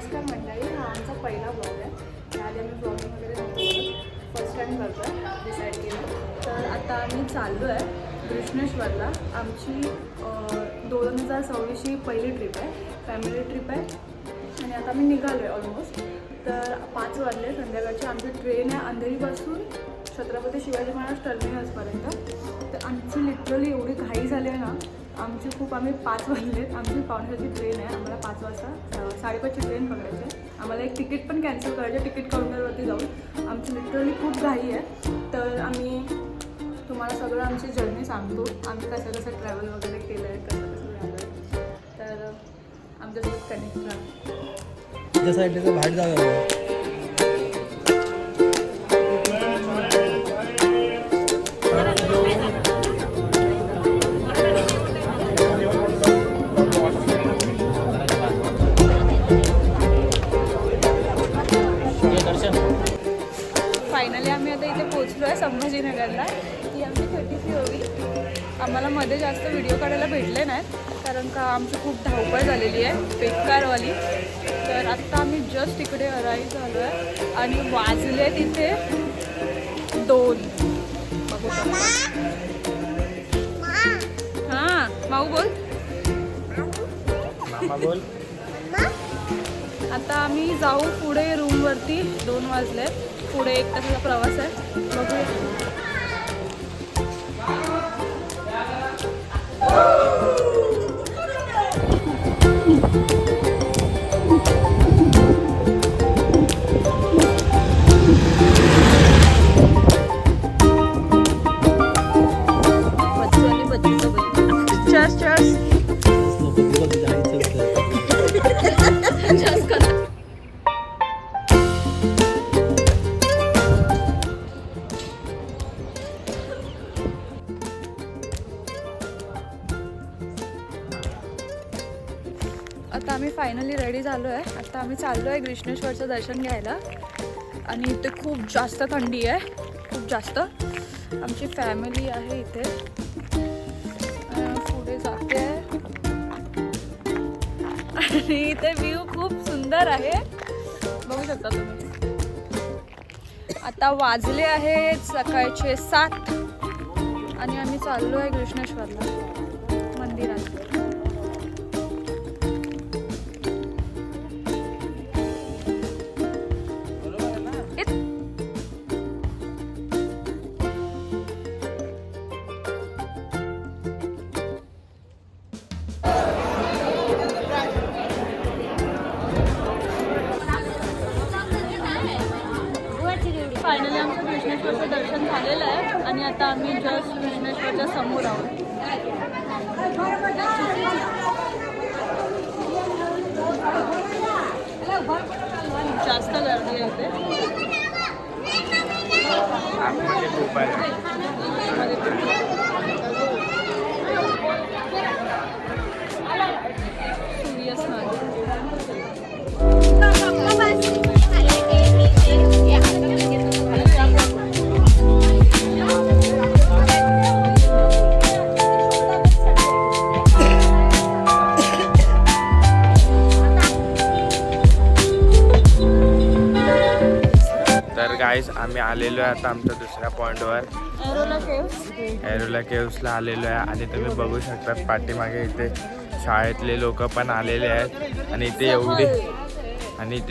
नमस्कार मंडळी, हा आमचा पहिला ब्लॉग आहे. त्याआधी आम्ही ब्लॉगिंग वगैरे नव्हतं, फर्स्ट टाईम करतो आहे डिसाईड केलं. तर आता आम्ही चाललो आहे कृष्णेश्वरला. आमची 2026 पहिली ट्रिप आहे, फॅमिली ट्रिप आहे आणि आता आम्ही निघालो आहे ऑलमोस्ट. तर 5 वाजले संध्याकाळची. आमची ट्रेन आहे अंधेरीपासून छत्रपती शिवाजी महाराज टर्मिनसपर्यंत. तर आमची लिटरली एवढी घाई झाली आहे ना, आम्ही 5 वाजलेत. आमची 5:45ची ट्रेन आहे. आम्हाला 5 वाजता 5:30ची ट्रेन पकडायची आहे. आम्हाला एक तिकीट पण कॅन्सल करायचं, तिकीट काउंटरवरती जाऊन. आमची लिटरली खूप घाई आहे. तर आम्ही तुम्हाला सगळं आमची जर्नी सांगतो, आम्ही कसं ट्रॅव्हल वगैरे केलं आहे, कसं झालं आहे. तर आमच्यासोबत कनेक्ट राहा. त्या साईडला बाहेर जागा फायनली आम्ही आता इथे पोहोचलो आहे संभाजीनगरला. ही आमची 33 होवी. आम्हाला मध्ये जास्त व्हिडिओ काढायला भेटले नाहीत, कारण का आमची खूप धावपळ झालेली आहे बेकारवाली. तर आत्ता आम्ही जस्ट इकडे अराईव्ह झालो आहे आणि वाजले तिथे 2. बघू शकता. हां माऊ बोल. मामा बोल. आता आम्ही जाऊ पुढे रूमवरती. 2 वाजले. पुढे 1 तासाचा प्रवास आहे. बघूया. आता आम्ही फायनली रेडी झालो आहे. आता आम्ही चाललो आहे कृष्णेश्वरचं दर्शन घ्यायला. आणि इथे खूप जास्त थंडी आहे, खूप जास्त. आमची फॅमिली आहे इथे. पुढे जाते आहे आणि इथे व्ह्यू खूप सुंदर आहे, बघू शकता तुम्ही. आता वाजले आहेत सकाळचे 7 आणि आम्ही चाललो आहे कृष्णेश्वरला मंदिरात. फायनली आमचं कृष्णेश्वरचं दर्शन झालेलं आहे आणि आता आम्ही जस्ट कृष्णेश्वरच्या समोर आहोत. जास्त गर्दी आहे गाईज आम्ही आलेलो आहे आता आमच्या दुसऱ्या पॉईंटवर एरोला केव्सला आलेलो आहे. आणि तुम्ही बघू शकता पाठीमागे इथे शाळेतले लोक पण आलेले आहेत. आणि इथे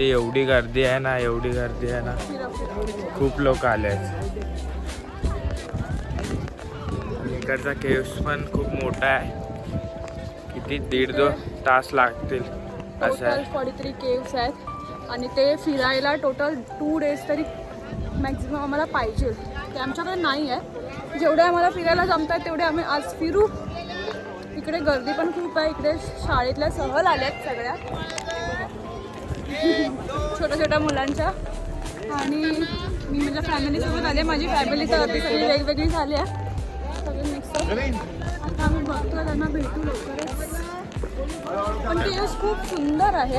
एवढी गर्दी आहे ना, एवढी गर्दी आहे ना, खूप लोक आले आहेत. इकडचा केव्स पण खूप मोठा आहे, किती 1.5-2 तास लागतील असं आहे. 43 केव्स आहेत आणि ते फिरायला टोटल 2 डेज तरी मॅक्झिमम आम्हाला पाहिजे. ते आमच्याकडे नाही आहे. जेवढे आम्हाला फिरायला जमतात तेवढे आम्ही आज फिरू. इकडे गर्दी पण खूप आहे. इकडे शाळेतल्या सहल आल्यात सगळ्या छोट्या छोट्या मुलांच्या. आणि मी माझ्या फॅमिलीसोबत आले. माझी फॅमिली तर अगदी सगळी वेगवेगळी झाली आहे, सगळे मिक्स. आता आम्ही बघतो त्यांना भेटू लवकरच. पण ते खूप सुंदर आहे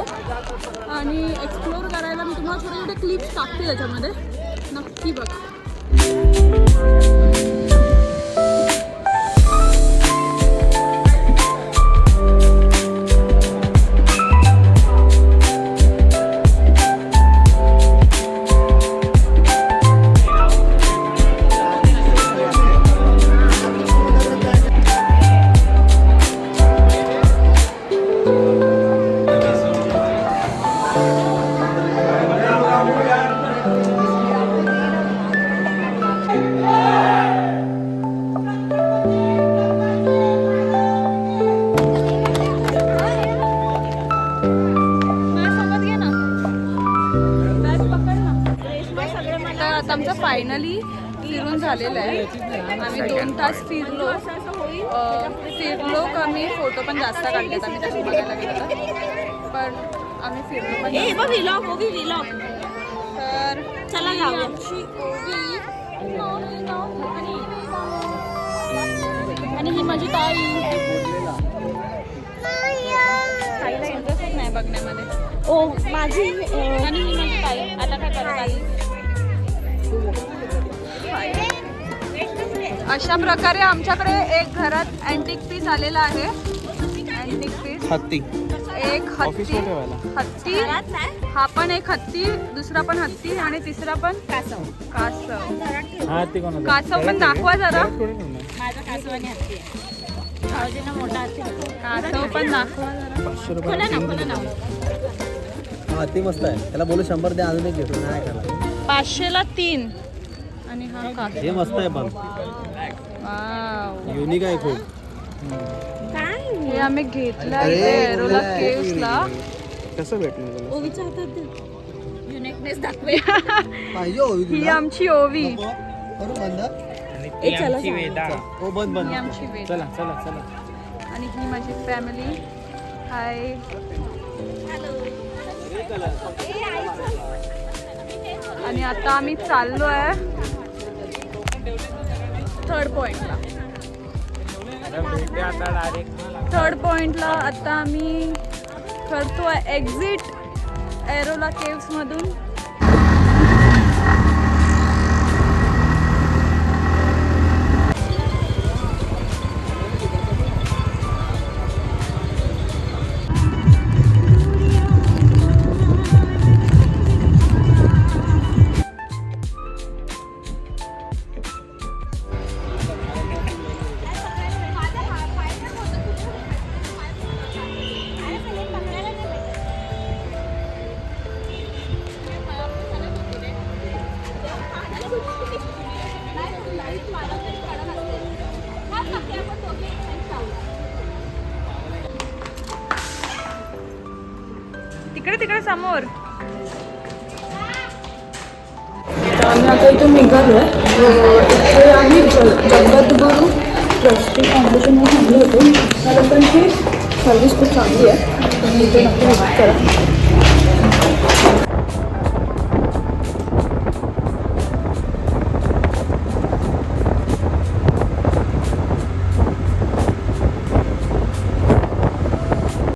आणि एक्सप्लोर करायला मी तुम्हाला छोटे छोटे क्लिप्स टाकते त्याच्यामध्ये, नक्की बघा. आमचं फायनली फिरून झालेलं आहे. आम्ही 2 तास फिरलो का मी फोटो पण जास्त काढलेत आम्ही तसं बघायला गेलो तर. पण आम्ही फिरलो पण तर चला जाऊया. आणि ही माझी ताई ताईला इंटरेस्टच नाही बघण्यामध्ये. माझी आणि ही माझी ताई आता काय करत आली. अशा प्रकारे आमच्याकडे एक घरात अँटिक पीस आलेला आहे. अँटिक पीस एक हत्ती हा पण एक हत्ती, दुसरा पण हत्ती आणि तिसरा पण कासव. कासव पण दाखवा जरा. कासव पण दाखवा जरा. हत्ती मस्त आहे. त्याला बोलू 100 द्या अजून एक घेतो. नाही खाला 500ला 3 आणि हा कासव. हे मस्त आहे पण वाव. युनिक आहे खूप. हे आम्ही घेतलं इथे एरोला केव्सला. कसं भेटलं ओवीच्या हातात युनिकनेस दाखवे. ही तुला आमची ओवी. करू बंद. आणि ती आमची वेदा. हो बंद ही आमची वेद. चला चला चला. आणि ही माझी फॅमिली. हाय. आणि आता आम्ही चाललो आहे 3rd पॉइंटला. आता डायरेक्ट 3rd पॉइंटला आता आम्ही करतो एक्झिट एरोला केव्स मधून. तिकडे समोर. आम्ही आता इथून निघालो आहे. इथे आम्ही जगद्गुरू ट्रस्टी फाउंडेशनवर थांबलो होतो. कारण त्यांची सर्विस खूप चांगली आहे. तुम्ही इथे नक्की विजिट करा.